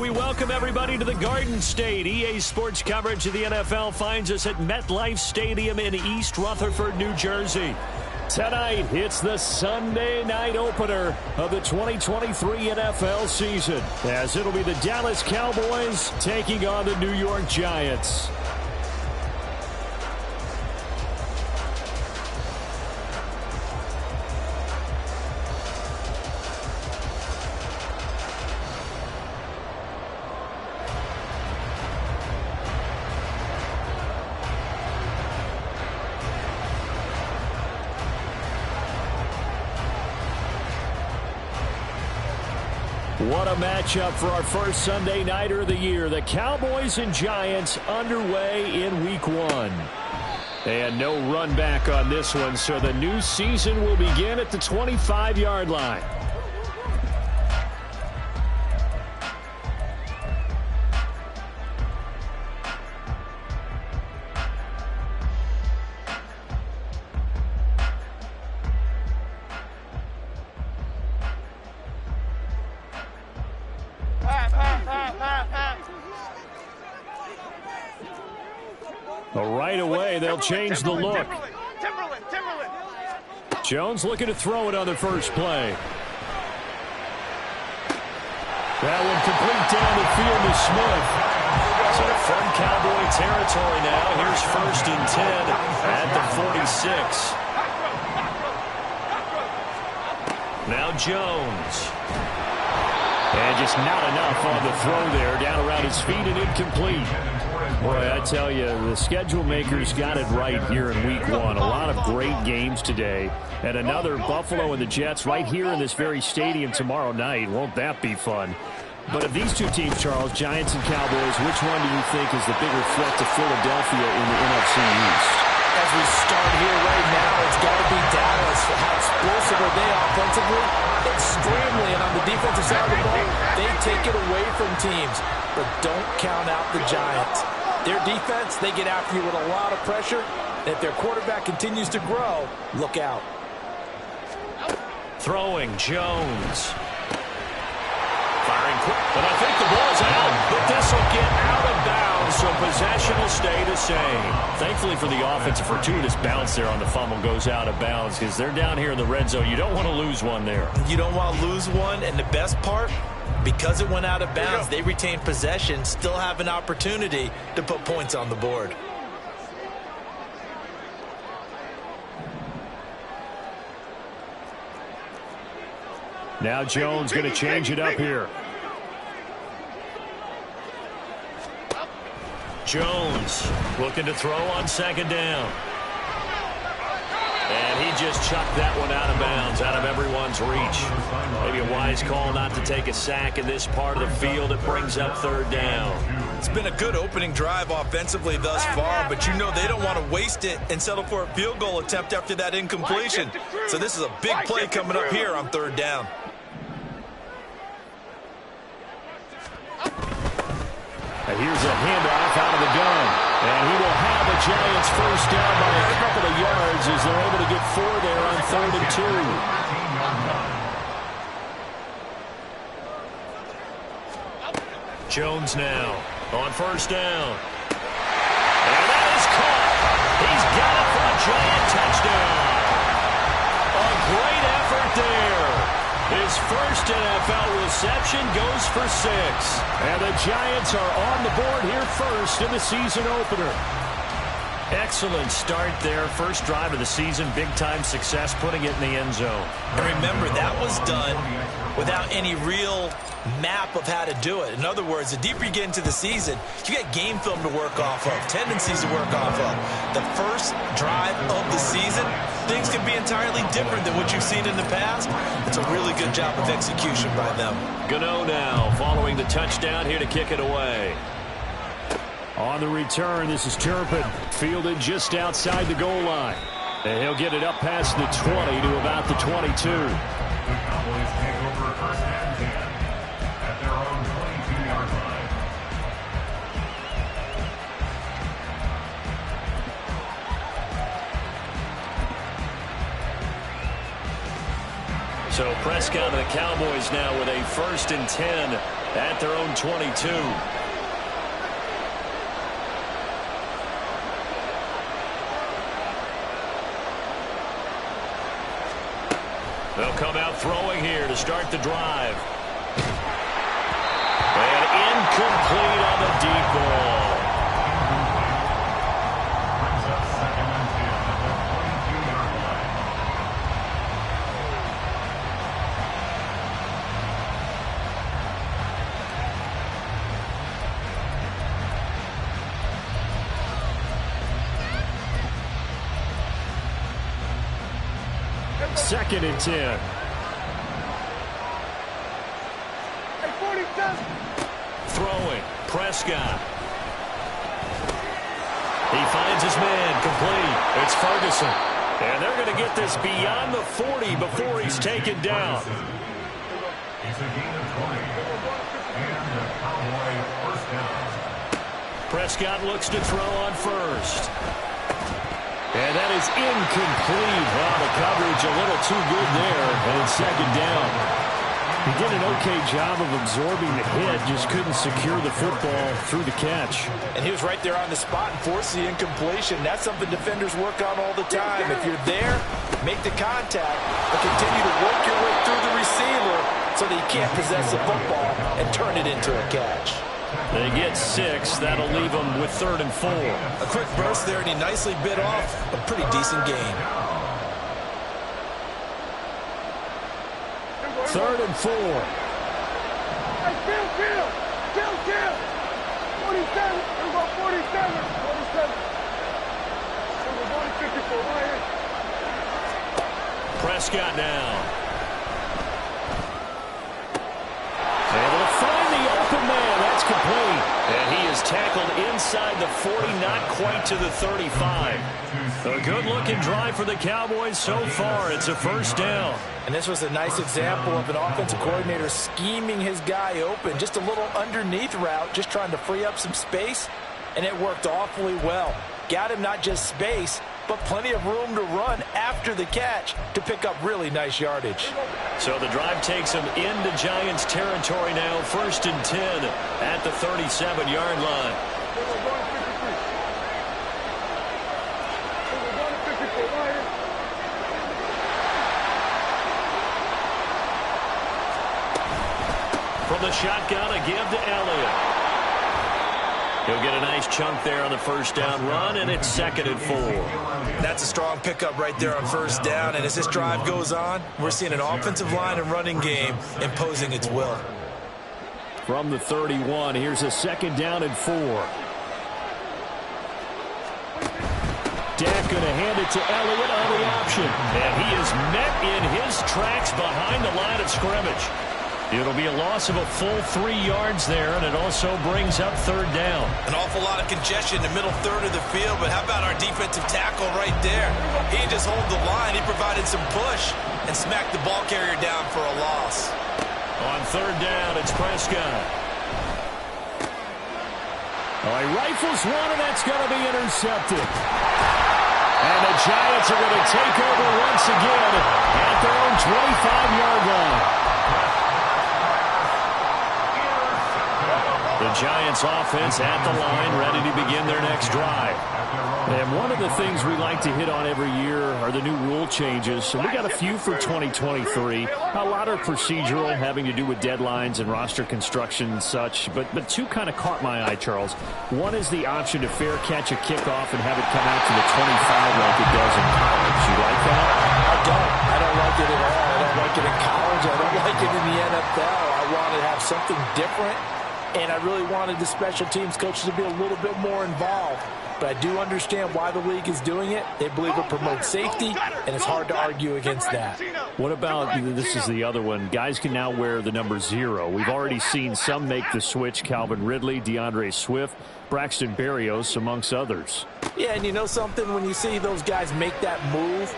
We welcome everybody to the Garden State. EA Sports coverage of the NFL finds us at MetLife Stadium in East Rutherford, New Jersey. Tonight, it's the Sunday night opener of the 2023 NFL season, as it'll be the Dallas Cowboys taking on the New York Giants. What a matchup for our first Sunday nighter of the year. The Cowboys and Giants underway in Week 1. And no run back on this one, so the new season will begin at the 25-yard line. Right away, they'll change the look. Jones looking to throw it on the first play. That one complete down the field to Smith. So from Cowboy territory now, here's 1st and 10 at the 46. Now Jones. And just not enough on the throw there, down around his feet and incomplete. Boy, I tell you, the schedule makers got it right here in Week 1. A lot of great games today. And another Buffalo and the Jets right here in this very stadium tomorrow night. Won't that be fun? But of these two teams, Charles, Giants and Cowboys, which one do you think is the bigger threat to Philadelphia in the NFC East? As we start here right now, it's got to be Dallas. How explosive are they offensively? Extremely. And on the defensive side of the ball, they take it away from teams. But don't count out the Giants. Their defense, they get after you with a lot of pressure. And if their quarterback continues to grow, look out. Throwing, Jones. Firing quick, but I think the ball's out. But this will get out of bounds, so possession will stay the same. Thankfully for the offense, a fortuitous bounce there on the fumble goes out of bounds because they're down here in the red zone. You don't want to lose one there. You don't want to lose one, and the best part, because it went out of bounds, they retain possession, still have an opportunity to put points on the board. Now Jones going to change it up here. Jones looking to throw on 2nd down. And he just chucked that one out of bounds, out of everyone's reach. Maybe a wise call not to take a sack in this part of the field. It brings up 3rd down. It's been a good opening drive offensively thus far, but you know they don't want to waste it and settle for a field goal attempt after that incompletion. So this is a big play coming up here on 3rd down. And here's a handoff out of the gun. And he will have the Giants first down by a couple of yards as they're able to get 4 there on 3rd and 2. Jones now on 1st down. And that is caught. He's got it for a Giant touchdown. A great effort there. His first NFL reception goes for 6. And the Giants are on the board here first in the season opener. Excellent start there. First drive of the season. Big-time success putting it in the end zone. And remember, that was done without any real map of how to do it. In other words, the deeper you get into the season, you get game film to work off of, tendencies to work off of. The first drive of the season, things can be entirely different than what you've seen in the past. It's a really good job of execution by them. Gano now following the touchdown here to kick it away. On the return, this is Turpin, fielded just outside the goal line. And he'll get it up past the 20 to about the 22. The Cowboys take over 1st and 10 at their own 22-yard line. So Prescott and the Cowboys now with a 1st and 10 at their own 22. They'll come out throwing here to start the drive. And incomplete on the deep ball. Brings up 2nd and 10 at the 22-yard line. Second and 10. Throwing. Prescott. He finds his man. Complete. It's Ferguson. And they're going to get this beyond the 40 before he's taken down. It's a gain of 20. And a Cowboy 1st down. Prescott looks to throw on first. And that is incomplete. Well, the coverage a little too good there. And it's 2nd down. He did an okay job of absorbing the hit, just couldn't secure the football through the catch. And he was right there on the spot and forced the incompletion. That's something defenders work on all the time. If you're there, make the contact, but continue to work your way through the receiver so that you can't possess the football and turn it into a catch. They get 6. That'll leave them with 3rd and 4. A quick burst there, and he nicely bit off a pretty decent gain. 3rd and 4. Hey, Kill. 47. We're going 47. 47. We're going 54. Right here. Prescott now. Able to find the open man. That's complete. And he is tackled inside the 40, not quite to the 35. A good-looking drive for the Cowboys so far. It's a 1st down. And this was a nice example of an offensive coordinator scheming his guy open. Just a little underneath route, just trying to free up some space, and it worked awfully well. Got him not just space, but plenty of room to run after the catch to pick up really nice yardage. So the drive takes him into Giants territory now. 1st and 10 at the 37-yard line. We're going 53. We're going 54. Right here. From the shotgun, a give to Elliott. He'll get a nice chunk there on the 1st down run, and it's 2nd and 4. That's a strong pickup right there on 1st down, and as this drive goes on, we're seeing an offensive line and running game imposing its will. From the 31, here's a 2nd down and 4. Dak going to hand it to Elliott on the option, and he is met in his tracks behind the line of scrimmage. It'll be a loss of a full 3 yards there, and it also brings up 3rd down. An awful lot of congestion in the middle third of the field, but how about our defensive tackle right there? He didn't just hold the line. He provided some push and smacked the ball carrier down for a loss. On 3rd down, it's Prescott. Oh, he rifles one, and that's going to be intercepted. And the Giants are going to take over once again at their own 25-yard line. The Giants offense at the line, ready to begin their next drive. And one of the things we like to hit on every year are the new rule changes. So we got a few for 2023. A lot are procedural, having to do with deadlines and roster construction and such. But 2 kind of caught my eye, Charles. One is the option to fair catch a kickoff and have it come out to the 25 like it does in college. You like that? I don't like it at all. I don't like it in college. I don't like it in the NFL. I want to have something different. And I really wanted the special teams coaches to be a little bit more involved. But I do understand why the league is doing it. They believe it promotes safety, and it's hard to argue against that. What about, this is the other one, guys can now wear the number 0. We've already seen some make the switch, Calvin Ridley, DeAndre Swift, Braxton Berrios, amongst others. Yeah, and you know something? When you see those guys make that move,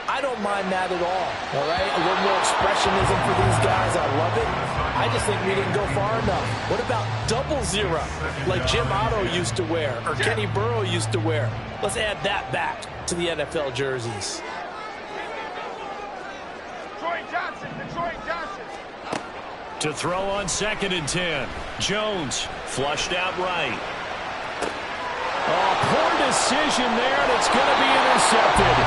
I don't mind that at all right? A little more expressionism for these guys. I love it. I just think we didn't go far enough. What about 00, like Jim Otto used to wear or Kenny Burrow used to wear? Let's add that back to the NFL jerseys. Troy Johnson. To throw on 2nd and 10. Jones flushed out right. Oh, poor decision there, and it's going to be intercepted.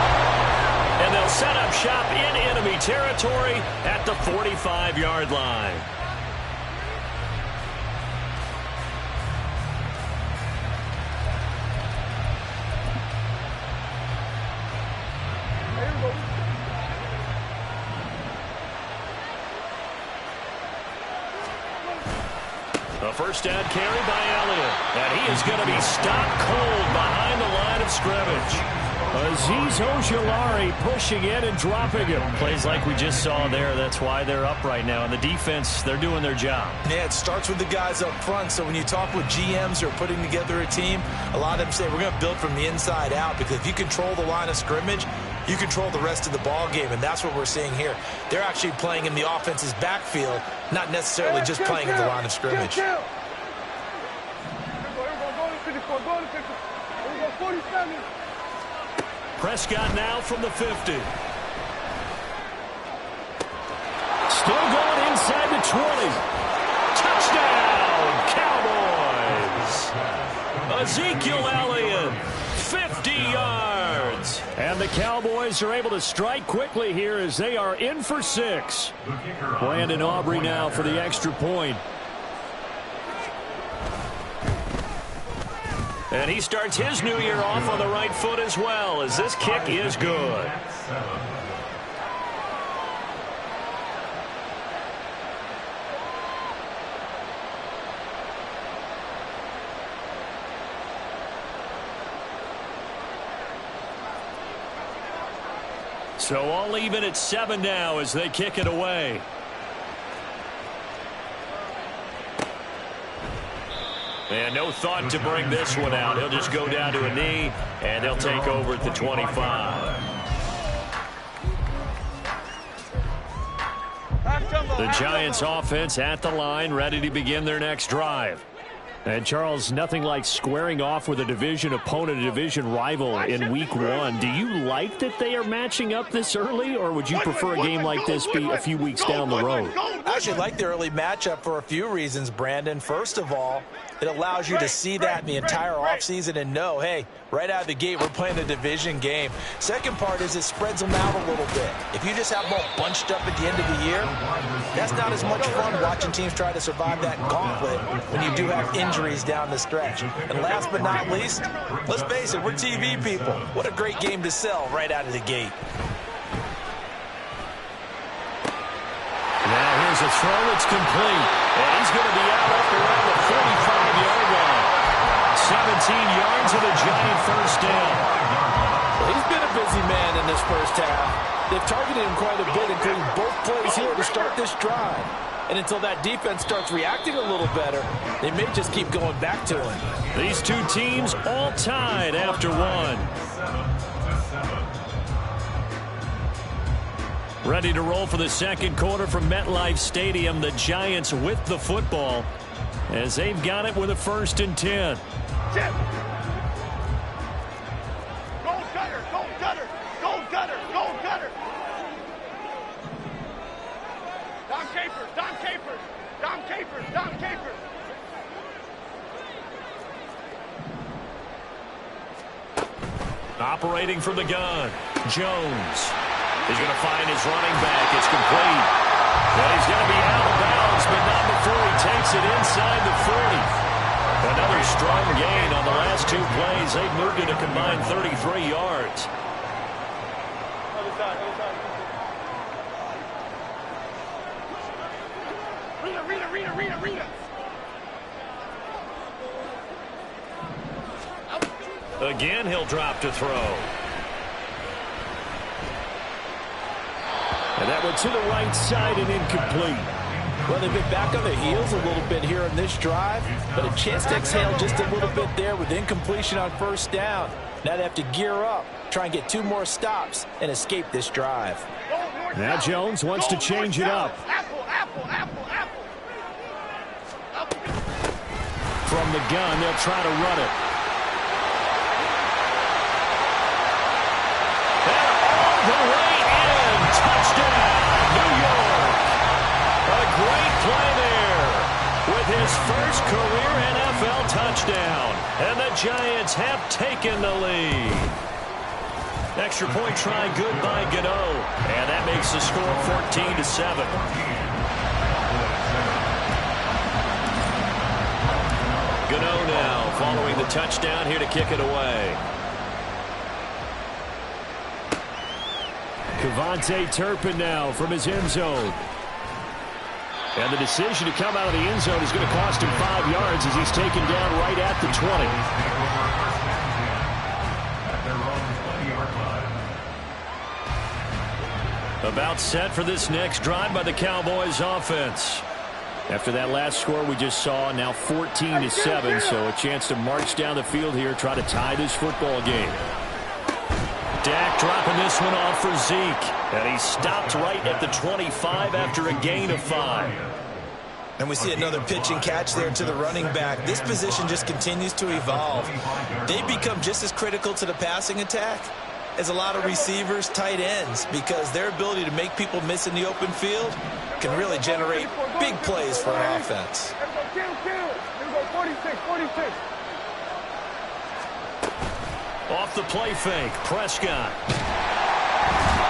And they'll set up shop in enemy territory at the 45-yard line. A first down carry by Elliott. And he is going to be stopped cold behind the line of scrimmage. Azeez Ojulari pushing in and dropping him. Plays like we just saw there. That's why they're up right now. And the defense, they're doing their job. Yeah, it starts with the guys up front. So when you talk with GMs who are putting together a team, a lot of them say we're going to build from the inside out, because if you control the line of scrimmage, you control the rest of the ball game, and that's what we're seeing here. They're actually playing in the offense's backfield, not necessarily just playing in the line of scrimmage. Prescott now from the 50. Still going inside the 20. Touchdown, Cowboys! Ezekiel Elliott, 50 yards. And the Cowboys are able to strike quickly here as they are in for 6. Brandon Aubrey now for the extra point. And he starts his new year off on the right foot as well, as this kick is good. So all even at 7 now as they kick it away. And no thought to bring this one out. He'll just go down to a knee, and they'll take over at the 25. The Giants offense at the line, ready to begin their next drive. And, Charles, nothing like squaring off with a division opponent, a division rival in Week 1. Do you like that they are matching up this early, or would you prefer a game like this be a few weeks down the road? I actually like the early matchup for a few reasons, Brandon. First of all, it allows you to see that in the entire offseason and know, hey, right out of the gate, we're playing a division game. Second part is it spreads them out a little bit. If you just have them all bunched up at the end of the year, that's not as much fun watching teams try to survive that gauntlet when you do have injuries down the stretch. And last but not least, let's face it, we're TV people. What a great game to sell right out of the gate. Now here's a throw that's complete. And he's going to be out up around the 45-yard line. 17 yards and a giant first down. Well, he's been a busy man in this first half. They've targeted him quite a bit, including both plays here to start this drive. And until that defense starts reacting a little better, they may just keep going back to him. These two teams all tied after 1. Ready to roll for the second quarter from MetLife Stadium. The Giants with the football as they've got it with a 1st and 10. Chip. Go gutter, go gutter, go gutter, go gutter. Dom Capers, Dom Capers, Dom Capers, Dom Capers. Operating from the gun, Jones. He's going to find his running back. It's complete. And he's going to be out of bounds, but not before he takes it inside the 40. Another strong gain on the last 2 plays. They've moved it a combined 33 yards. Other side, other side. Rita. Again, he'll drop to throw. And that one to the right side and incomplete. Well, they've been back on their heels a little bit here on this drive, but a chance to exhale just a little bit there with incompletion on first down. Now they have to gear up, try and get 2 more stops, and escape this drive. Now Jones wants to change it up. Apple. From the gun, they'll try to run it. And all the way in. Touchdown, New York. great play there with his first career NFL touchdown. And the Giants have taken the lead. Extra point try good by Gano. And that makes the score 14-7. Gano now following the touchdown here to kick it away. Kevontae Turpin now from his end zone. And the decision to come out of the end zone is going to cost him 5 yards as he's taken down right at the 20. About set for this next drive by the Cowboys offense. After that last score we just saw, now 14-7, so a chance to march down the field here, try to tie this football game. Dak dropping this one off for Zeke. And he stopped right at the 25 after a gain of 5. And we see another pitch and catch there to the running back. This position just continues to evolve. They become just as critical to the passing attack as a lot of receivers, tight ends, because their ability to make people miss in the open field can really generate big plays for an offense. Off the play fake, Prescott.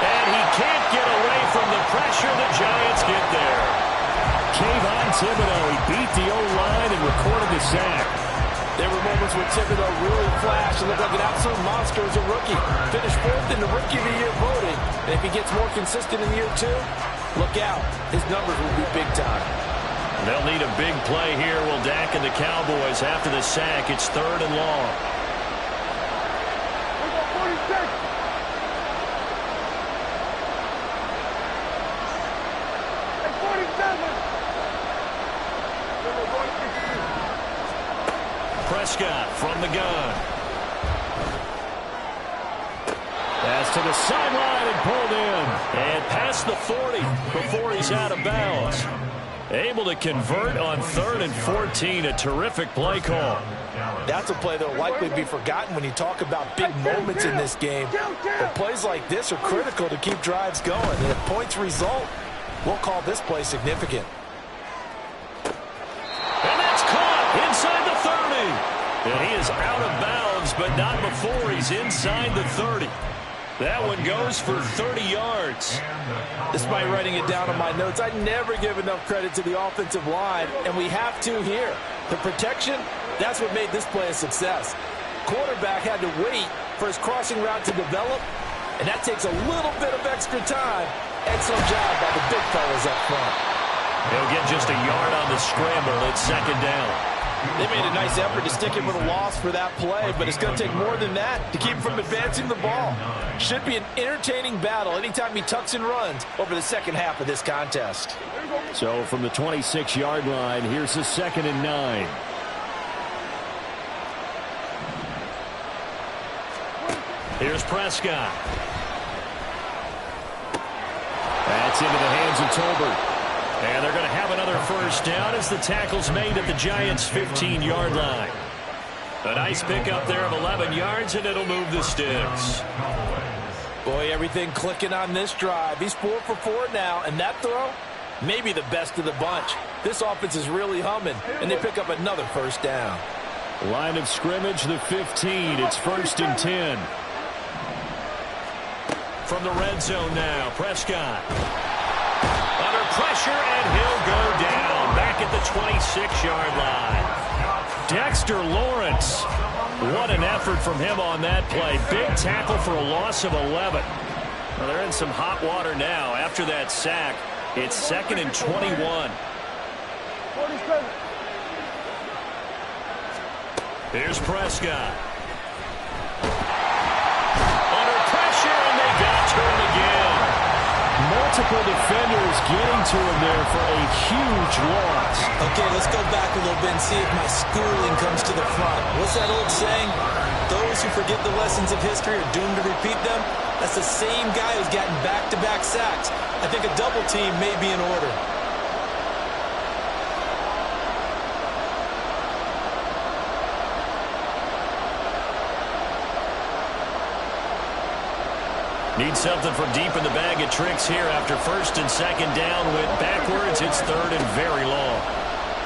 And he can't get away from the pressure. The Giants get there. Kayvon Thibodeau, he beat the O-line and recorded the sack. There were moments where Thibodeau really flashed and looked like an absolute monster as a rookie. Finished 4th in the Rookie of the Year voting. And if he gets more consistent in year 2, look out. His numbers will be big time. They'll need a big play here. Will Dak and the Cowboys after the sack. It's 3rd and long. Prescott from the gun. Pass to the sideline and pulled in. And past the 40 before he's out of bounds. Able to convert on 3rd and 14. A terrific play call. That's a play that will likely be forgotten when you talk about big moments in this game. But plays like this are critical to keep drives going. And if points result, we'll call this play significant. And that's caught inside the 30. And he is out of bounds, but not before he's inside the 30. That one goes for 30 yards. Despite writing it down on my notes, I never give enough credit to the offensive line, and we have to here. The protection, that's what made this play a success. Quarterback had to wait for his crossing route to develop, and that takes a little bit of extra time. Excellent job by the big fellas up front. He'll get just a yard on the scramble at 2nd down. They made a nice effort to stick him with a loss for that play, but it's going to take more than that to keep him from advancing the ball. Should be an entertaining battle anytime he tucks and runs over the second half of this contest. So from the 26-yard line, here's the 2nd and 9. Here's Prescott. That's into the hands of Tolbert. And they're going to have another 1st down as the tackle's made at the Giants' 15-yard line. A nice pickup there of 11 yards, and it'll move the sticks. Boy, everything clicking on this drive. He's 4 for 4 now, and that throw, maybe the best of the bunch. This offense is really humming, and they pick up another 1st down. Line of scrimmage, the 15. It's 1st and 10. From the red zone now, Prescott. Under pressure, and he'll go down back at the 26-yard line. Dexter Lawrence. What an effort from him on that play. Big tackle for a loss of 11. Well, they're in some hot water now. After that sack, it's 2nd and 21. Here's Prescott. Under pressure, and they got to him again. Multiple defenders getting to him there for a huge loss. Okay, let's go back a little bit and see if my schooling comes to the front. What's that old saying? Those who forget the lessons of history are doomed to repeat them. That's the same guy who's gotten back-to-back sacks. I think a double team may be in order. Need something from deep in the bag of tricks here after first and second down went backwards. It's third and very long.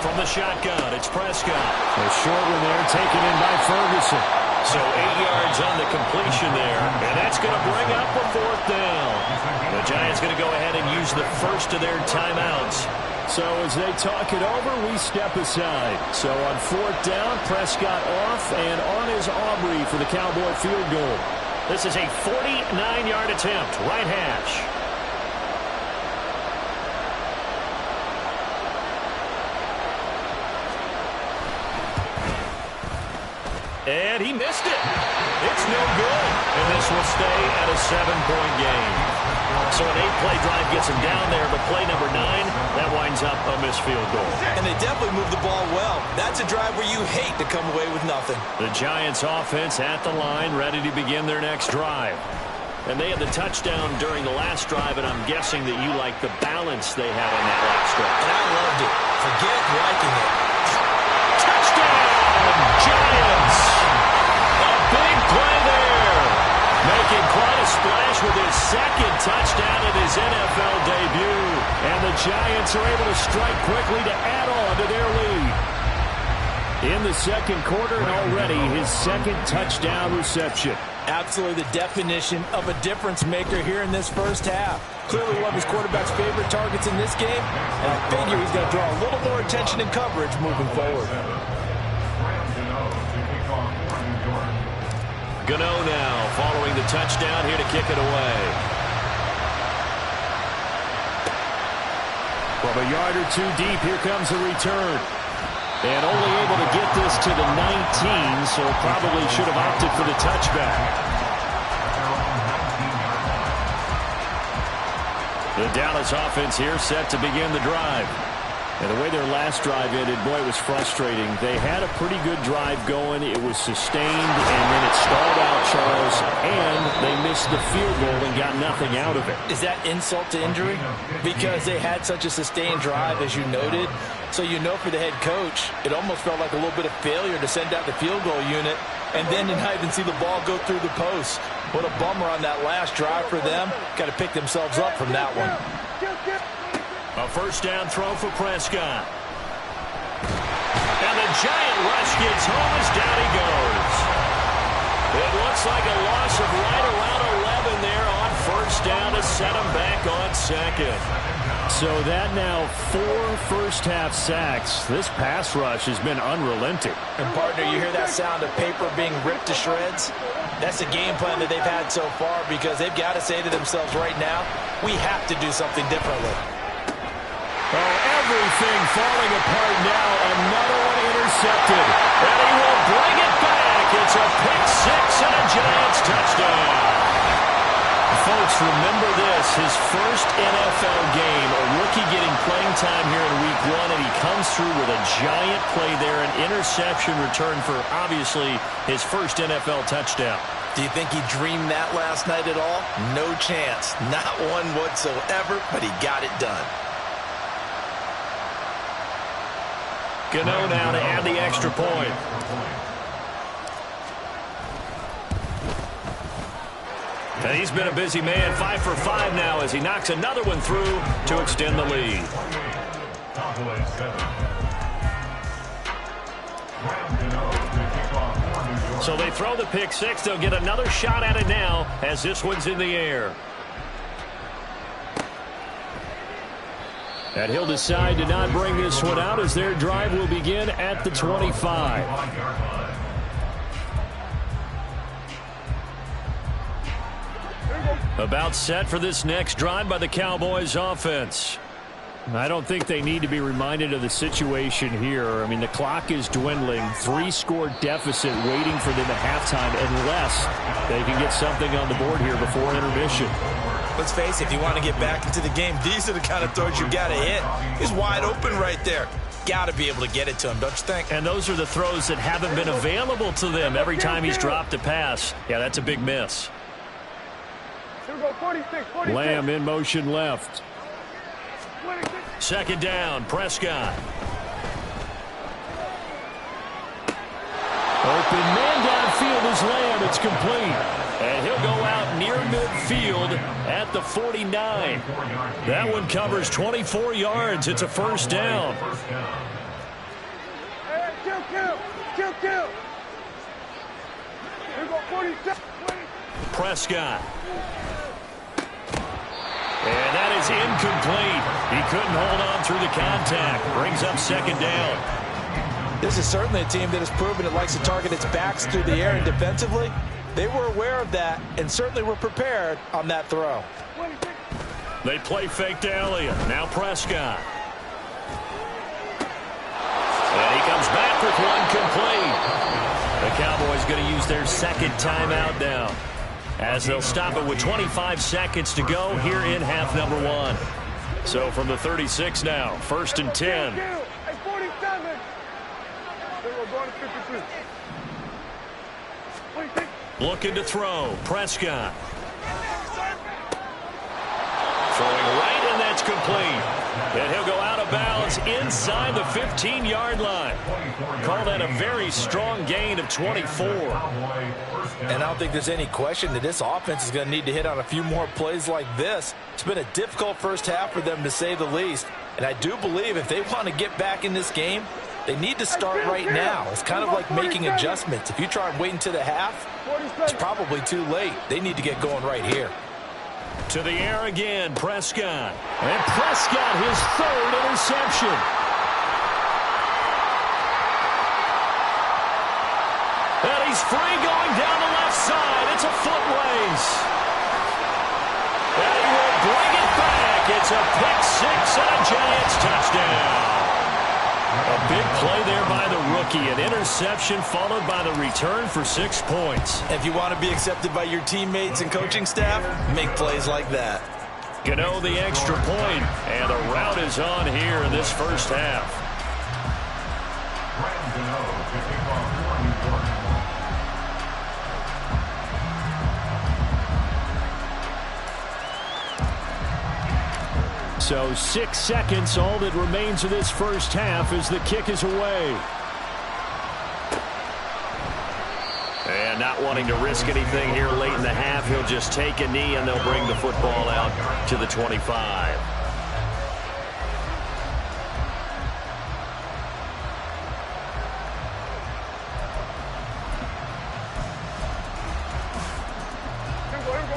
From the shotgun, it's Prescott. A short one there taken in by Ferguson. So 8 yards on the completion there. And that's going to bring up a fourth down. The Giants going to go ahead and use the first of their timeouts. So as they talk it over, we step aside. So on fourth down, Prescott off and on is Aubrey for the Cowboy field goal. This is a 49-yard attempt, right hash. And he missed it. It's no good. And this will stay at a 7-point game. So an 8-play drive gets him down there, but play number 9, that winds up a missed field goal. And they definitely moved the ball well. That's a drive where you hate to come away with nothing. The Giants offense at the line, ready to begin their next drive. And they had the touchdown during the last drive, and I'm guessing that you like the balance they had on that last drive. And I loved it. Forget liking it. Touchdown, Giants! A big play there. Making quite a splash with his second touchdown in his NFL debut. And the Giants are able to strike quickly to add on to their lead. In the second quarter, and already his second touchdown reception. Absolutely the definition of a difference maker here in this first half. Clearly one of his quarterback's favorite targets in this game, and I figure he's going to draw a little more attention and coverage moving forward. Gano now following the touchdown here to kick it away. From a yard or two deep, here comes the return. And only able to get this to the 19, so probably should have opted for the touchback. The Dallas offense here set to begin the drive. And the way their last drive ended, boy, it was frustrating. They had a pretty good drive going. It was sustained, and then it stalled out, Charles, and they missed the field goal and got nothing out of it. Is that insult to injury? Because they had such a sustained drive, as you noted. So you know for the head coach, it almost felt like a little bit of failure to send out the field goal unit and then to not even see the ball go through the post. What a bummer on that last drive for them. Got to pick themselves up from that one. A first down throw for Prescott. And the Giant rush gets home as down he goes. It looks like a loss of right around 11 there on first down to set him back on second. So that now 4 first-half sacks. This pass rush has been unrelenting. And, partner, you hear that sound of paper being ripped to shreds? That's the game plan that they've had so far because they've got to say to themselves right now, we have to do something differently. Oh, everything falling apart now. Another one intercepted. And he will bring it back. It's a pick six and a Giants touchdown. Folks, remember this. His first NFL game, a rookie getting playing time here in week 1, and he comes through with a giant play there, an interception return for, obviously, his first NFL touchdown. Do you think he dreamed that last night at all? No chance. Not one whatsoever, but he got it done. Gano now to add the extra point. And he's been a busy man, 5 for 5 now as he knocks another one through to extend the lead. So they throw the pick six. They'll get another shot at it now as this one's in the air. And he'll decide to not bring this one out as their drive will begin at the 25. About set for this next drive by the Cowboys offense. I don't think they need to be reminded of the situation here. I mean, the clock is dwindling. 3-score deficit waiting for them at halftime unless they can get something on the board here before intermission. Let's face it, if you want to get back into the game, these are the kind of throws you got to hit. He's wide open right there. Got to be able to get it to him, don't you think? And those are the throws that haven't been available to them every time he's dropped a pass. Yeah, that's a big miss. Lamb in motion left. Second down, Prescott. Open man downfield is Lamb. It's complete. And he'll go out near midfield at the 49. That one covers 24 yards. It's a first down. Hey, kill. Here we go, 47. Prescott. And that is incomplete. He couldn't hold on through the contact. Brings up second down. This is certainly a team that has proven it likes to target its backs through the air, and defensively, they were aware of that and certainly were prepared on that throw. They play fake to Elliott. Now Prescott. And he comes back with one complete. The Cowboys going to use their second timeout now, as they'll stop it with 25 seconds to go here in half number one. So from the 36 now, first and 10. Hey, 47. We're going to 53. 26. Looking to throw. Prescott. Throwing right, and that's complete. And he'll go out of bounds inside the 15-yard line. Call that a very strong gain of 24. And I don't think there's any question that this offense is going to need to hit on a few more plays like this. It's been a difficult first half for them, to say the least. And I do believe if they want to get back in this game, they need to start right now. It's kind of like making adjustments. If you try and wait until the half, it's probably too late. They need to get going right here. To the air again, Prescott. And Prescott, his third interception. And he's free going down the left side. It's a foot race. And he will bring it back. It's a pick six and a Giants touchdown. A big play there by the rookie. An interception followed by the return for 6 points. If you want to be accepted by your teammates and coaching staff, make plays like that. Gano the extra point, and the route is on here in this first half. So 6 seconds, all that remains of this first half as the kick is away. And not wanting to risk anything here late in the half, he'll just take a knee and they'll bring the football out to the 25.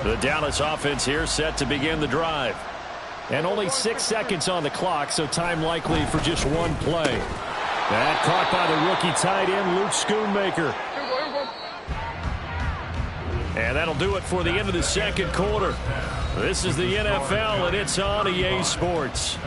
The Dallas offense here set to begin the drive. And only 6 seconds on the clock, so time likely for just one play. That caught by the rookie tight end, Luke Schoonmaker. And that'll do it for the end of the second quarter. This is the NFL, and it's on EA Sports.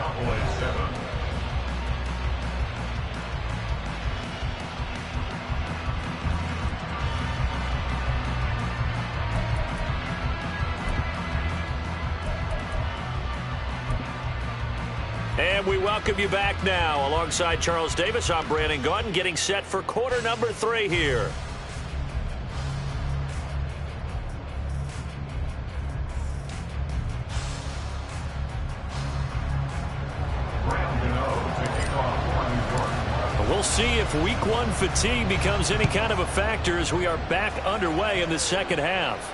And we welcome you back now. Alongside Charles Davis, I'm Brandon Gaudin, getting set for quarter number 3 here. We'll see if week 1 fatigue becomes any kind of a factor as we are back underway in the second half.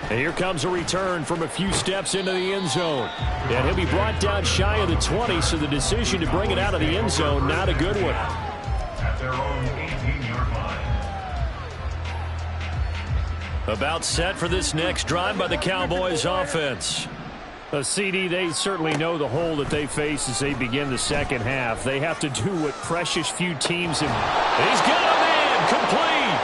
And here comes a return from a few steps into the end zone. And he'll be brought down shy of the 20, so the decision to bring it out of the end zone, not a good one. At their own 18-yard line. About set for this next drive by the Cowboys offense. CD, they certainly know the hole that they face as they begin the second half. They have to do what precious few teams have. He's got a man complete.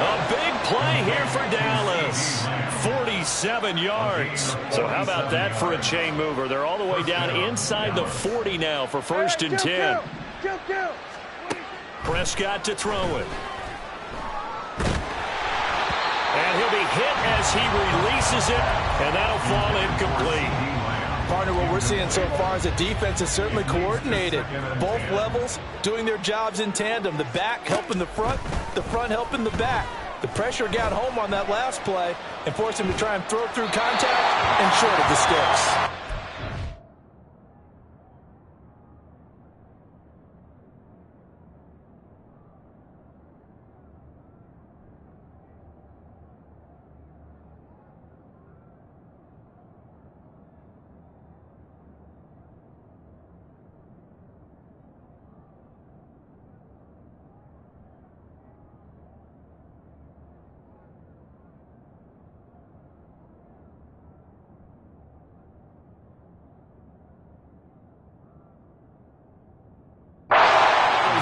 A big play here for Dallas. 47 yards. So how about that for a chain mover? They're all the way down inside the 40 now for first and 10. Prescott to throw it. And he'll be hit as he releases it, and that'll fall incomplete. Partner, what we're seeing so far is the defense is certainly coordinated. Both levels doing their jobs in tandem. The back helping the front helping the back. The pressure got home on that last play and forced him to try and throw through contact and short of the sticks.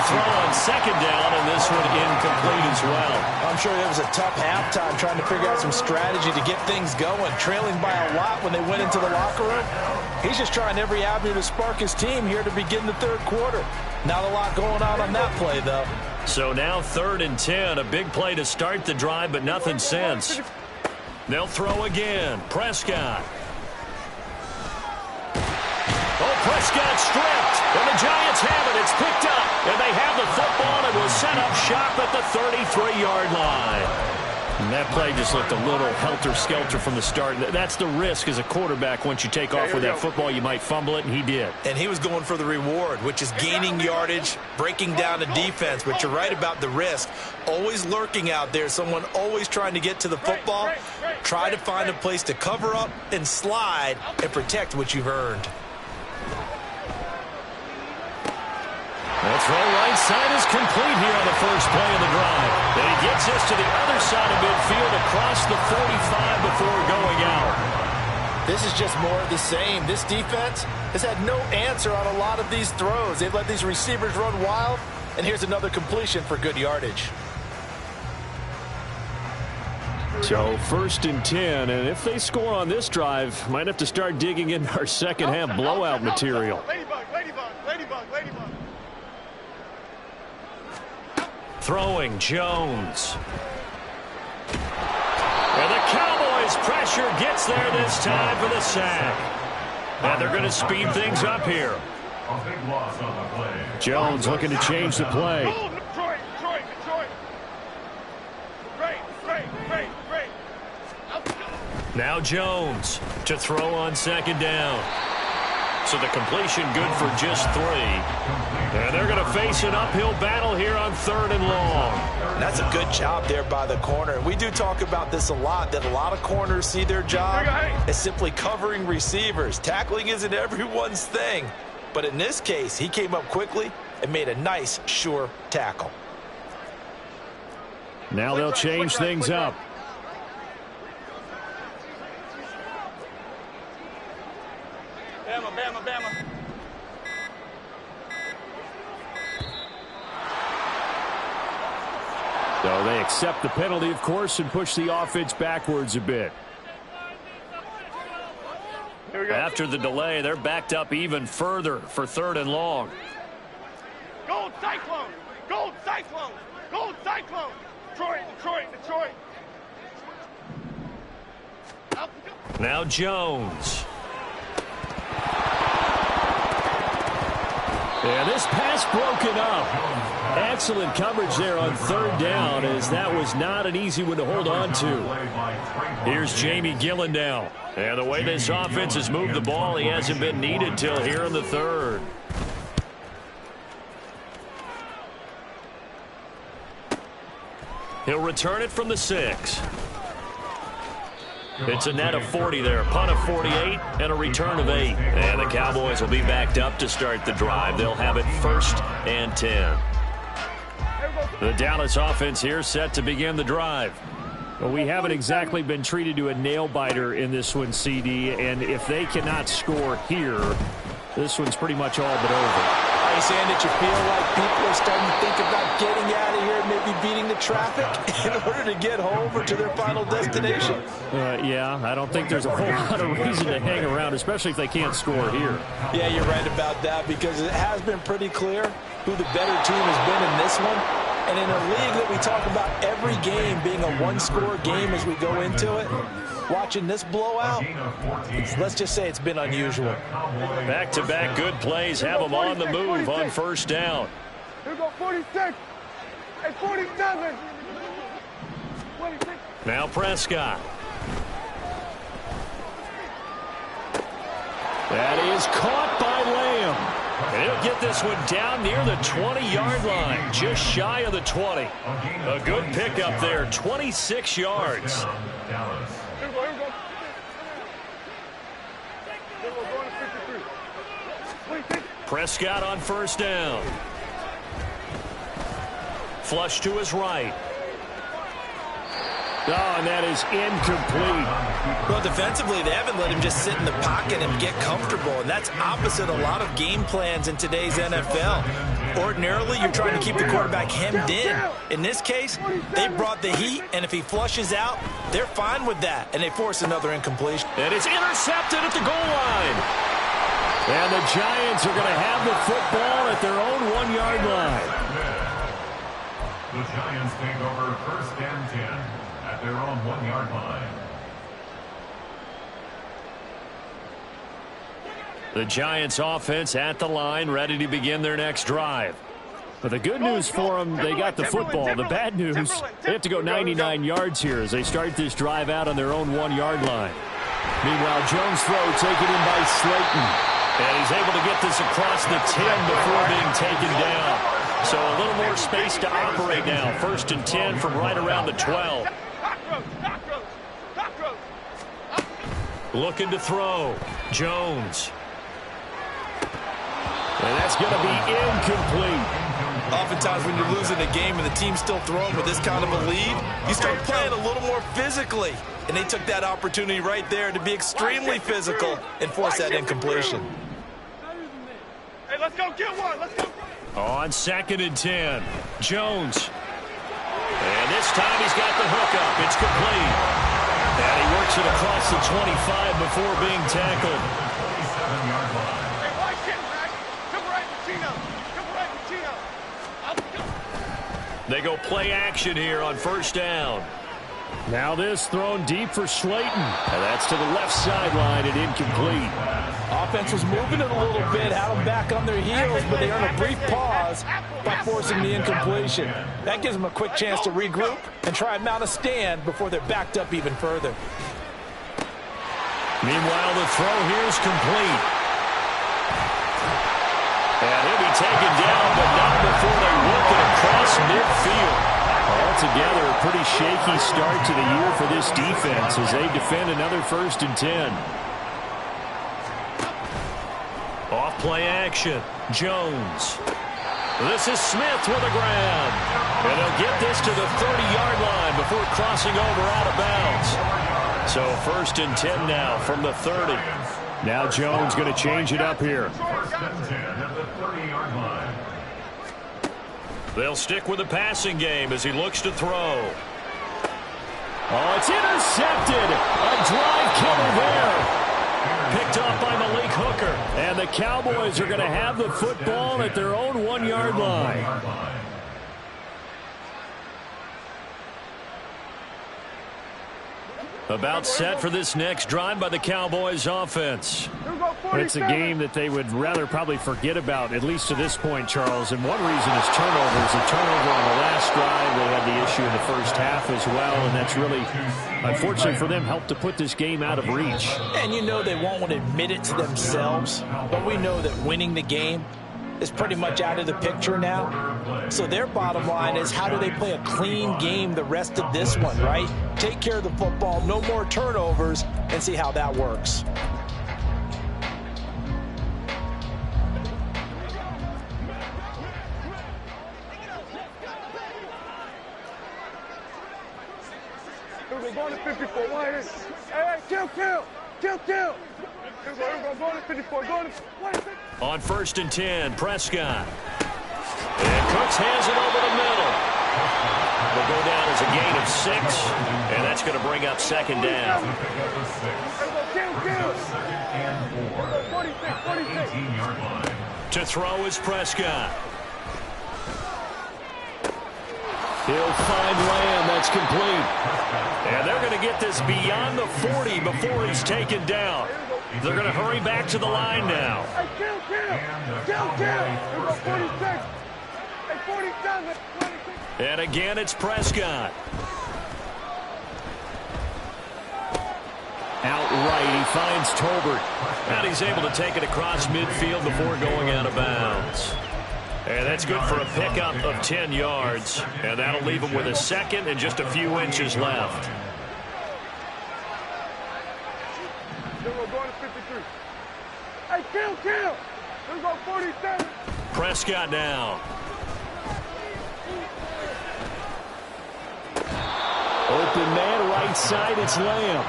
throw on second down, and this one incomplete as well. I'm sure it was a tough halftime trying to figure out some strategy to get things going, trailing by a lot when they went into the locker room. He's just trying every avenue to spark his team here to begin the third quarter. Not a lot going on that play, though. So now 3rd and 10, a big play to start the drive, but nothing since. They'll throw again. Prescott. Oh, Prescott stripped, and the Giants have it. It's picked up, and they have the football, and will set up shop at the 33-yard line. And that play just looked a little helter-skelter from the start. That's the risk as a quarterback. Once you take off with that football, you might fumble it, and he did. And he was going for the reward, which is gaining yardage, breaking down the defense. But you're right about the risk. Always lurking out there, someone always trying to get to the football. Try to find a place to cover up and slide and protect what you've earned. That throw right side is complete here on the first play of the drive. And he gets us to the other side of midfield across the 45 before going out. This is just more of the same. This defense has had no answer on a lot of these throws. They've let these receivers run wild, and here's another completion for good yardage. So 1st and 10, and if they score on this drive, might have to start digging in our second half blowout material. Ladybug. Throwing Jones. And the Cowboys pressure gets there this time for the sack. And they're going to speed things up here. A big loss on the play. Jones looking to change the play. Detroit. Great. Now Jones to throw on second down. So the completion good for just 3. And they're going to face an uphill battle here on 3rd and long. That's a good job there by the corner. And we do talk about this a lot, that a lot of corners see their job as simply covering receivers. Tackling isn't everyone's thing. But in this case, he came up quickly and made a nice, sure tackle. Now they'll change things up. Bama. So they accept the penalty, of course, and push the offense backwards a bit. After the delay, they're backed up even further for 3rd and long. Gold Cyclone. Detroit. Now Jones. And this pass broken up. Excellent coverage there on 3rd down, as that was not an easy one to hold on to. Here's Jamie Gillen now. And the way this offense has moved the ball, he hasn't been needed till here in the 3rd. He'll return it from the 6. It's a net of 40 there. Punt of 48 and a return of 8. And the Cowboys will be backed up to start the drive. They'll have it 1st and 10. The Dallas offense here set to begin the drive. Well, we haven't exactly been treated to a nail-biter in this one, CD. And if they cannot score here, this one's pretty much all but over. Are you saying that you feel like people are starting to think about getting out of here and maybe beating the traffic in order to get home or to their final destination? Yeah, I don't think there's a whole lot of reason to hang around, especially if they can't score here. Yeah, you're right about that, because it has been pretty clear who the better team has been in this one. And in a league that we talk about every game being a one-score game as we go into it, watching this blowout, let's just say it's been unusual. Back-to-back good plays have them on the move on 1st down. Here we go, 46 and 47. 26. Now Prescott. That is caught by Lamb. And he'll get this one down near the 20-yard line, just shy of the 20. A good pickup there, 26 yards. Here we go. Going to 53. Prescott on 1st down. Flush to his right. Oh, and that is incomplete. Well, defensively, they haven't let him just sit in the pocket and get comfortable, and that's opposite a lot of game plans in today's NFL. Ordinarily, you're trying to keep the quarterback hemmed in. In this case, they brought the heat, and if he flushes out, they're fine with that, and they force another incompletion. And it's intercepted at the goal line. And the Giants are going to have the football at their own 1-yard line. The Giants take over first and 10 at their own 1-yard line. The Giants offense at the line, ready to begin their next drive. But the good news for them, they got the football. The bad news, they have to go 99 yards here as they start this drive out on their own 1-yard line. Meanwhile, Jones' throw taken in by Slayton. And he's able to get this across the 10 before being taken down. So a little more space to operate now. First and 10 from right around the 12. Looking to throw. Jones. And that's going to be incomplete. Oftentimes when you're losing a game and the team's still throwing with this kind of a lead, you start playing a little more physically. And they took that opportunity right there to be extremely physical and force that incompletion. Hey, let's go get one. Let's go. On second and 10, Jones. And this time he's got the hook up. It's complete. And he works it across the 25 before being tackled. Hey, watch it, Mac. Come right, Pacino. Come right, Pacino. They go play action here on first down. Now this thrown deep for Slayton. And that's to the left sideline and incomplete. Offense was moving it a little bit, had them back on their heels, but they earned a brief pause by forcing the incompletion. That gives them a quick chance to regroup and try and mount a stand before they're backed up even further. Meanwhile, the throw here is complete. And he'll be taken down, but not before they work it across midfield. Altogether, a pretty shaky start to the year for this defense as they defend another first and 10. Off play action. Jones. This is Smith with a grab. And they'll get this to the 30-yard line before crossing over out of bounds. So first and 10 now from the 30. Now Jones going to change it up here. They'll stick with the passing game as he looks to throw. Oh, it's intercepted. A drive killer there. Picked off by Malik Hooker. And the Cowboys are going to have the football at their own 1-yard line. About set for this next drive by the Cowboys offense. It's a game that they would rather probably forget about, at least to this point, Charles. And one reason is turnovers. A turnover on the last drive. They had the issue in the first half as well. And that's really, unfortunately for them, helped to put this game out of reach. And you know they won't want to admit it to themselves. But we know that winning the game is pretty much out of the picture now. So their bottom line is, how do they play a clean game the rest of this one, right? Take care of the football, no more turnovers, and see how that works. We're going to 54. Hey, kill. We're going to 54. On first and 10, Prescott. And Cooks hands it over the middle. Will go down as a gain of 6, and that's going to bring up second down. To throw is Prescott. He'll find Lamb. That's complete. And they're going to get this beyond the 40 before he's taken down. They're going to hurry back to the line now. And again, it's Prescott. Outright, he finds Tolbert. And he's able to take it across midfield before going out of bounds. And that's good for a pickup of 10 yards. And that'll leave him with a second and just a few inches left. We're going to 53. Hey, kill. We're going 47. Prescott now. Open man outside, it's Lamb.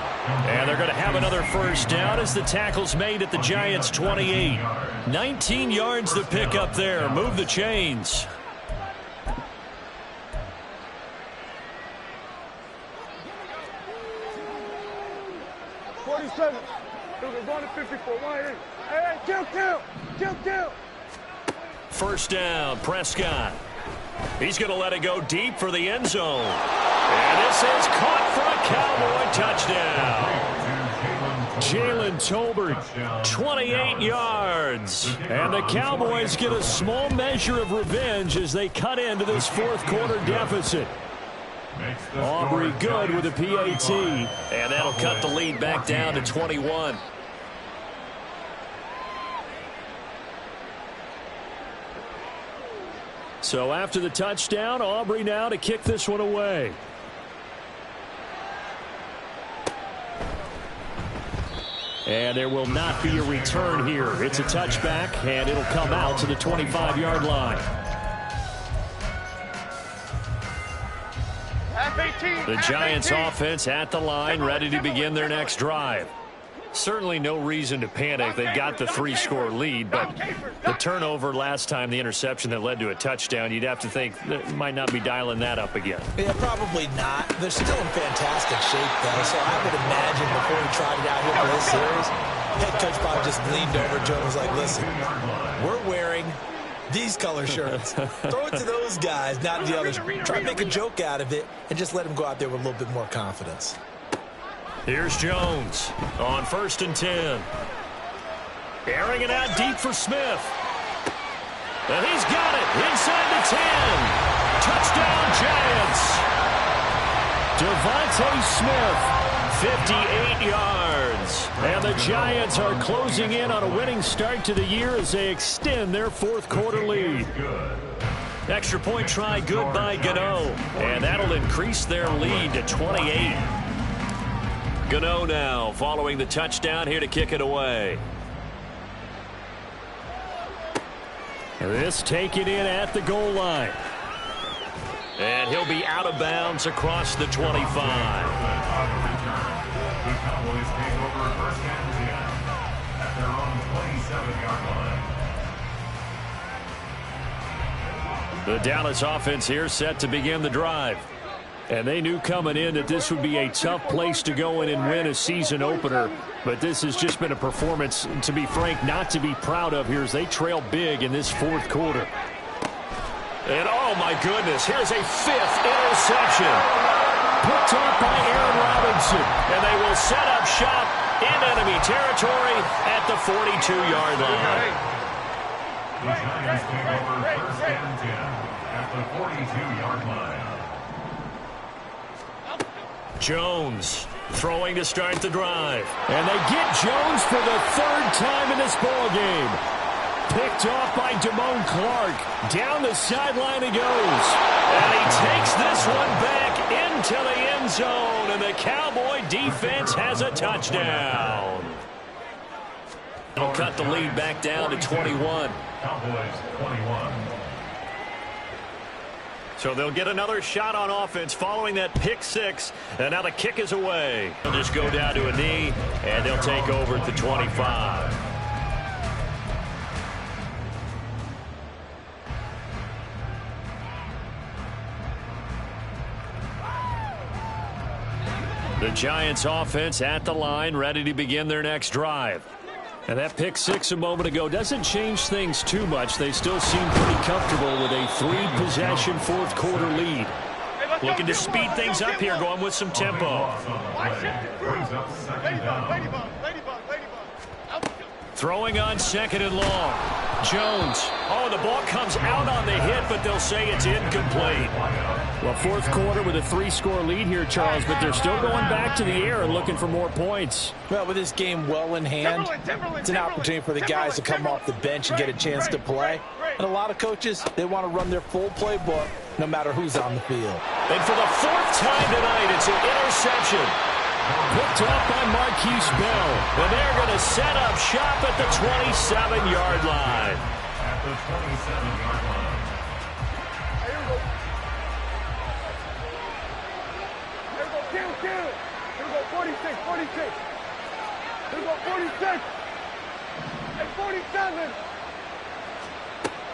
And they're going to have another first down as the tackle's made at the Giants' 28. 19 yards to pick up there. Move the chains. 47. We're going to 54. Hey, count. First down, Prescott. He's going to let it go deep for the end zone. And this is caught for a Cowboy touchdown. Jalen Tolbert, 28 yards. And the Cowboys get a small measure of revenge as they cut into this fourth quarter deficit. Aubrey good with a PAT. And that'll cut the lead back down to 21. So after the touchdown, Aubrey now to kick this one away. And there will not be a return here. It's a touchback, and it'll come out to the 25-yard line. The Giants offense at the line, ready to begin their next drive. Certainly no reason to panic. They've got the 3-score lead, but the turnover last time, the interception that led to a touchdown, you'd have to think they might not be dialing that up again. Yeah, probably not. They're still in fantastic shape, though, so I would imagine before he tried it out here for this series, head coach probably just leaned over to him and was like, listen, we're wearing these color shirts. Throw it to those guys, not the others. Try to make a joke out of it and just let them go out there with a little bit more confidence. Here's Jones on 1st and 10. Airing it out deep for Smith. And he's got it inside the 10. Touchdown, Giants. Devontae Smith, 58 yards. And the Giants are closing in on a winning start to the year as they extend their fourth quarter lead. Extra point try good by Gano. And that'll increase their lead to 28. Gano now following the touchdown here to kick it away. This taken in at the goal line. And he'll be out of bounds across the 25. The Cowboys take over 1st and 10 at their own 27-yard line. The Dallas offense here set to begin the drive. And they knew coming in that this would be a tough place to go in and win a season opener. But this has just been a performance, to be frank, not to be proud of here as they trail big in this fourth quarter. And oh my goodness, here's a 5th interception. Picked off by Aaron Robinson. And they will set up shop in enemy territory at the 42-yard line. The Giants take over 1st and 10 at the 42-yard line. Jones throwing to start the drive. And they get Jones for the 3rd time in this ball game. Picked off by Damone Clark. Down the sideline he goes. And he takes this one back into the end zone. And the Cowboy defense has a touchdown. It'll cut the lead back down to 21. Cowboys 21. So they'll get another shot on offense following that pick 6. And now the kick is away. They'll just go down to a knee, and they'll take over at the 25. The Giants offense at the line, ready to begin their next drive. And that pick 6 a moment ago doesn't change things too much. They still seem pretty comfortable with a 3-possession fourth quarter lead. Looking to speed things up here, going with some tempo. Throwing on 2nd and long. Jones. Oh, the ball comes out on the hit, but they'll say it's incomplete. Well, fourth quarter with a 3-score lead here, Charles, but they're still going back to the air and looking for more points. Well, with this game well in hand, it's an opportunity for the guys to come off the bench and get a chance to play. And a lot of coaches, they want to run their full playbook no matter who's on the field. And for the 4th time tonight, it's an interception. Picked off by Marquise Bell. And they're going to set up shop at the 27-yard line. At the 27-yard line. Here we go. go 46, 46. Here go 46. Hey, 47.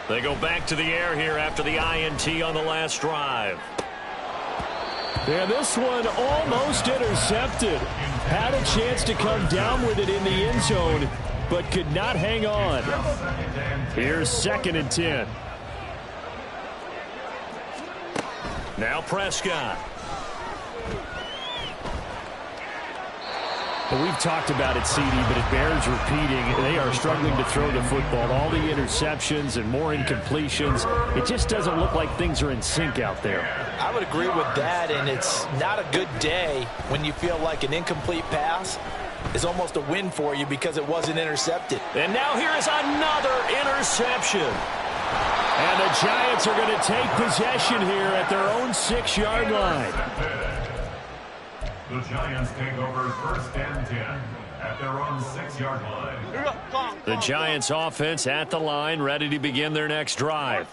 They go back to the air here after the INT on the last drive. Yeah, this one almost intercepted. Had a chance to come down with it in the end zone, but could not hang on. Here's 2nd and 10. Now Prescott. Well, we've talked about it, CD, but it bears repeating. They are struggling to throw the football. All the interceptions and more incompletions. It just doesn't look like things are in sync out there. I would agree with that, and it's not a good day when you feel like an incomplete pass is almost a win for you because it wasn't intercepted. And now here is another interception. And the Giants are going to take possession here at their own 6-yard line. The Giants take over 1st and 10 at their own 6-yard line. The Giants offense at the line, ready to begin their next drive.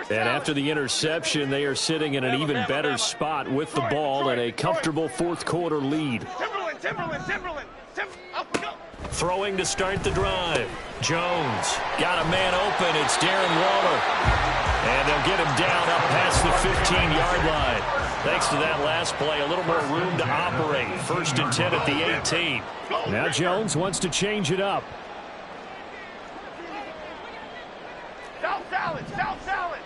And after the interception, they are sitting in an even better spot with the ball and a comfortable 4th quarter lead. Timberland. Throwing to start the drive. Jones got a man open. It's Darren Waller. And they'll get him down up past the 15-yard line. Thanks to that last play, a little more room to operate. 1st and 10 at the 18. Now Jones wants to change it up. South salad.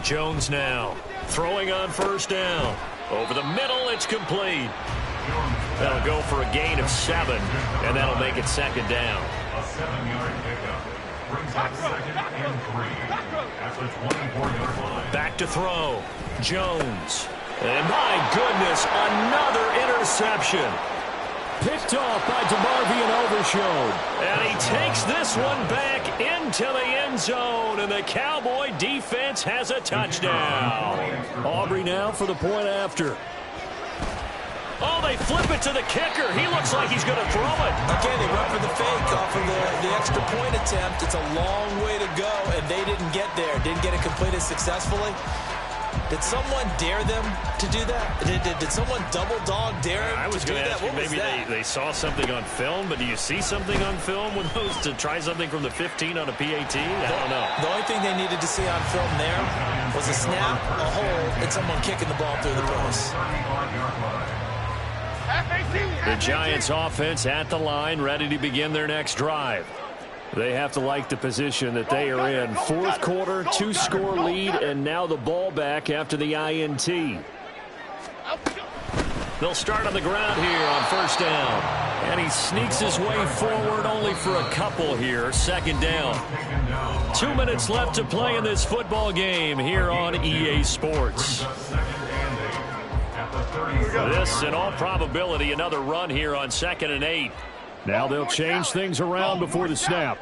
Jones now throwing on 1st down. Over the middle, it's complete. That'll go for a gain of 7, and that'll make it 2nd down. A 7-yard pickup brings up 2nd and 3 at the 24-yard line. Back to throw. Jones. And my goodness, another interception. Picked off by DeMarvion Overshown. And he takes this one back into the end zone, and the Cowboy defense has a touchdown. Aubrey now for the point after. Oh, they flip it to the kicker. He looks like he's going to throw it. Okay, they went for the fake off of the extra point attempt. It's a long way to go, and they didn't get there. Didn't get it completed successfully. Did someone dare them to do that? Did someone double dog dare them I was to do going to that? ask you, maybe they saw something on film, but do you see something on film with those to try something from the 15 on a PAT? I don't know. The only thing they needed to see on film there was a snap, a hole, and someone kicking the ball through the post. The Giants offense at the line, ready to begin their next drive. They have to like the position that they are in. 4th quarter, 2-score lead, and now the ball back after the INT. They'll start on the ground here on 1st down. And he sneaks his way forward only for a couple here. 2nd down. 2 minutes left to play in this football game here on EA Sports. This, in all probability, another run here on 2nd and 8. Now they'll change things around before the snap.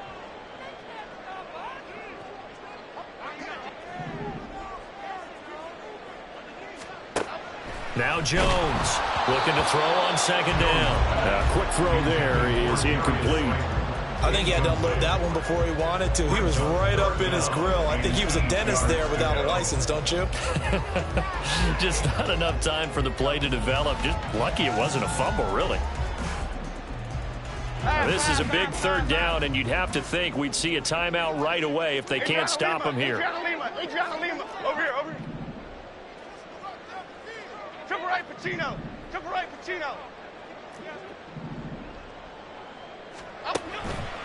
Now Jones looking to throw on 2nd down. Quick throw there is incomplete. I think he had to unload that one before he wanted to. He was right up in his grill. I think he was a dentist there without a license, don't you? Just not enough time for the play to develop. Just lucky it wasn't a fumble, really. This is a big 3rd down, and you'd have to think we'd see a timeout right away if they can't stop him here. Adriana Lima. Over here. Triple right, Pacino.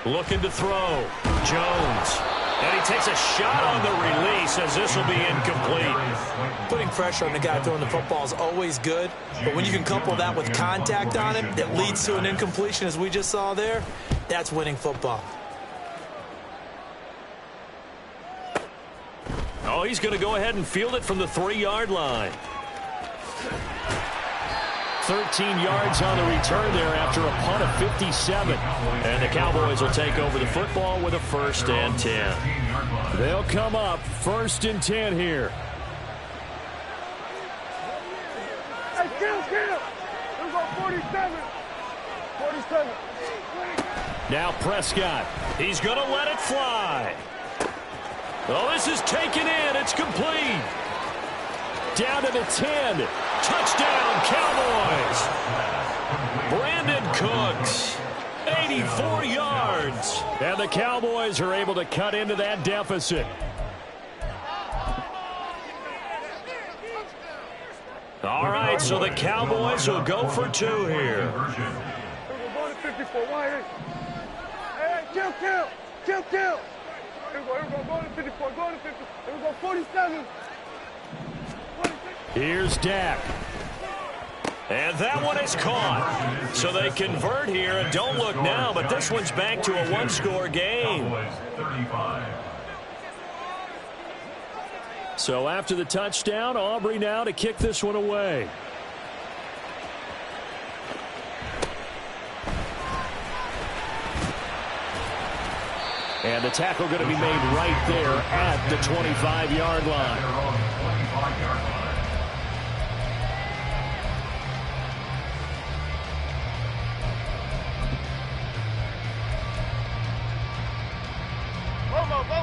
Looking to throw. Jones. And he takes a shot on the release as this will be incomplete. Putting pressure on the guy throwing the football is always good, but when you can couple that with contact on him that leads to an incompletion as we just saw there, that's winning football. Oh, he's going to go ahead and field it from the 3-yard line. 13 yards on the return there after a punt of 57. And the Cowboys will take over the football with a 1st and 10. They'll come up 1st and 10 here. Hey, kill. Let's go 47. Now Prescott. He's going to let it fly. Oh, this is taken in. It's complete. Down to the 10. Touchdown, Cowboys. Brandon Cooks, 84 yards. And the Cowboys are able to cut into that deficit. All right, so the Cowboys will go for 2 here. We're going to 54. Hey, kill. Here we go, going to 54, going to 50. Here we go, 47. 46. Here's Dak. And that one is caught. So they convert here, and don't look now, but this one's back to a one-score game. So after the touchdown, Aubrey now to kick this one away. And the tackle going to be made right there at the 25-yard line.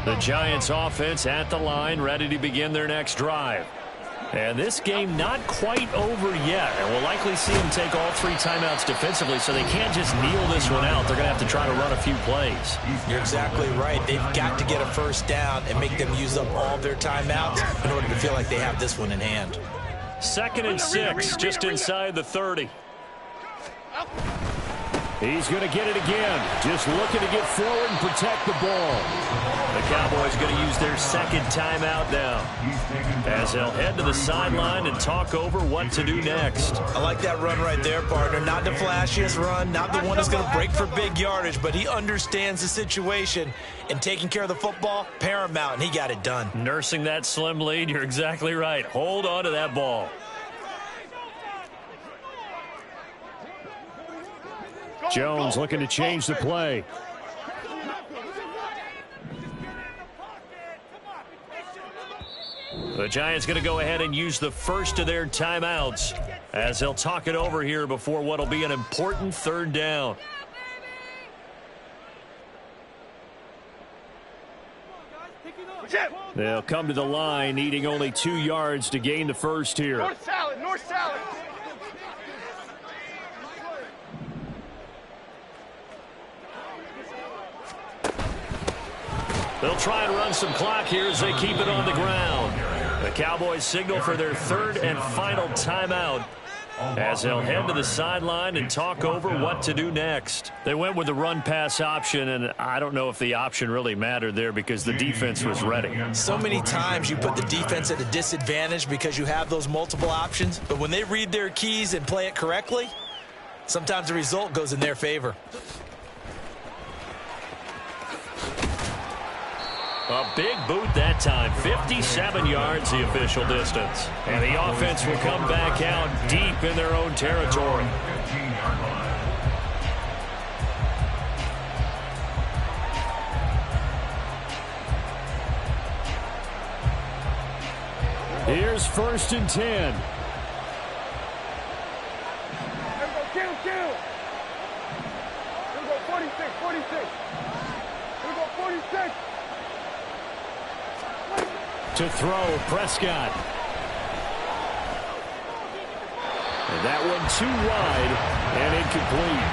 The Giants offense at the line, ready to begin their next drive. And this game not quite over yet. And we'll likely see them take all 3 timeouts defensively, so they can't just kneel this one out. They're going to have to try to run a few plays. You're exactly right. They've got to get a first down and make them use up all their timeouts in order to feel like they have this one in hand. 2nd and 6, just inside the 30. He's going to get it again. Just looking to get forward and protect the ball. The Cowboys going to use their 2nd timeout now, as they'll head to the sideline and talk over what to do next. I like that run right there, partner. Not the flashiest run, not the one that's going to break for big yardage, but he understands the situation, and taking care of the football, paramount, and he got it done. Nursing that slim lead, you're exactly right. Hold on to that ball. Jones looking to change the play. The Giants going to go ahead and use the first of their timeouts as they'll talk it over here before what will be an important 3rd down. They'll come to the line, needing only 2 yards to gain the first here. North salad. They'll try and run some clock here as they keep it on the ground. The Cowboys signal for their 3rd and final timeout as they'll head to the sideline and talk over what to do next. They went with the run-pass option, and I don't know if the option really mattered there because the defense was ready. So many times you put the defense at a disadvantage because you have those multiple options, but when they read their keys and play it correctly, sometimes the result goes in their favor. A big boot that time, 57 yards the official distance. And the offense will come back out deep in their own territory. Here's 1st and 10. Kill. Here we go, 46. Here we go, 46. To throw, Prescott. And that one too wide and incomplete.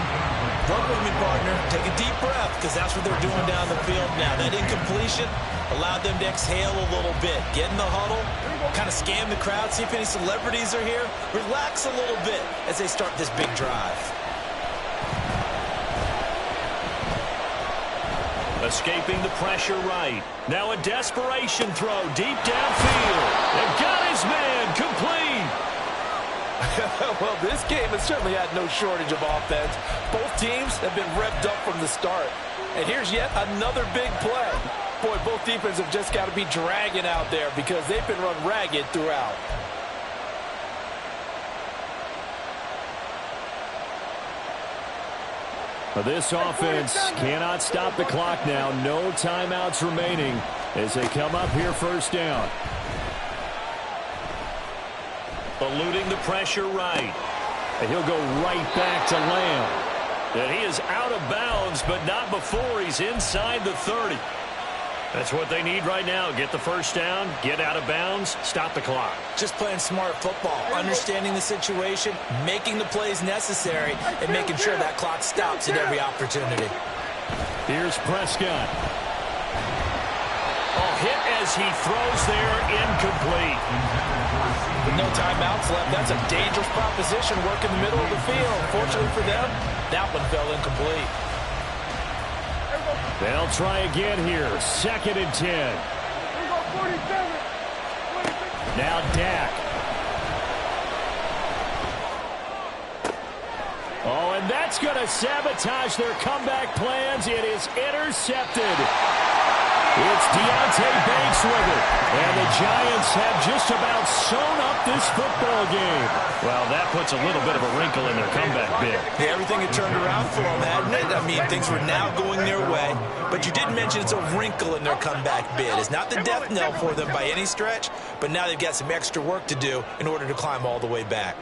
Work with me, partner. Take a deep breath, because that's what they're doing down the field now. That incompletion allowed them to exhale a little bit. Get in the huddle, kind of scan the crowd, see if any celebrities are here. Relax a little bit as they start this big drive. Escaping the pressure right. Now a desperation throw deep downfield. And got his man complete. Well, this game has certainly had no shortage of offense. Both teams have been revved up from the start. And here's yet another big play. Boy, both defenses have just got to be dragging out there because they've been run ragged throughout. This offense cannot stop the clock now. No timeouts remaining as they come up here 1st down. Eluding the pressure right. And he'll go right back to Lamb. And he is out of bounds, but not before he's inside the 30. That's what they need right now. Get the first down, get out of bounds, stop the clock. Just playing smart football, understanding the situation, making the plays necessary, and making sure that clock stops at every opportunity. Here's Prescott. Oh, hit as he throws there, incomplete. With no timeouts left, that's a dangerous proposition. Work in the middle of the field. Fortunately for them, that one fell incomplete. They'll try again here. 2nd and 10. Now Dak. Oh, and that's going to sabotage their comeback plans. It is intercepted. It's Deontay Banks with it. And the Giants have just about sewn up this football game. Well, that puts a little bit of a wrinkle in their comeback bid. Yeah, everything had turned around for them, hadn't it? I mean, things were now going their way. But you did mention it's a wrinkle in their comeback bid. It's not the death knell for them by any stretch, but now they've got some extra work to do in order to climb all the way back.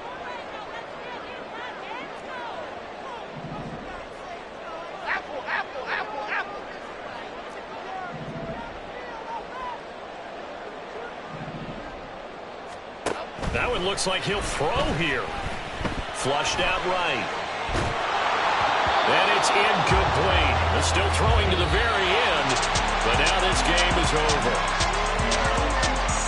That one looks like he'll throw here. Flushed out right. And it's incomplete. They're still throwing to the very end, but now this game is over.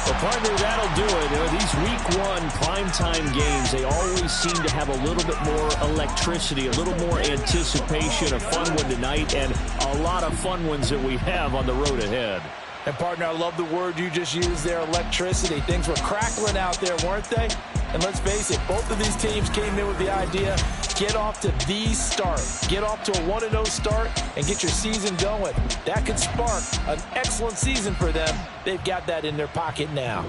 Well, partner, that'll do it. You know, these Week 1 primetime games, they always seem to have a little bit more electricity, a little more anticipation. A fun one tonight, and a lot of fun ones that we have on the road ahead. And, partner, I love the word you just used there, electricity. Things were crackling out there, weren't they? And let's face it, both of these teams came in with the idea, get off to the start. Get off to a 1-0 start and get your season going. That could spark an excellent season for them. They've got that in their pocket now.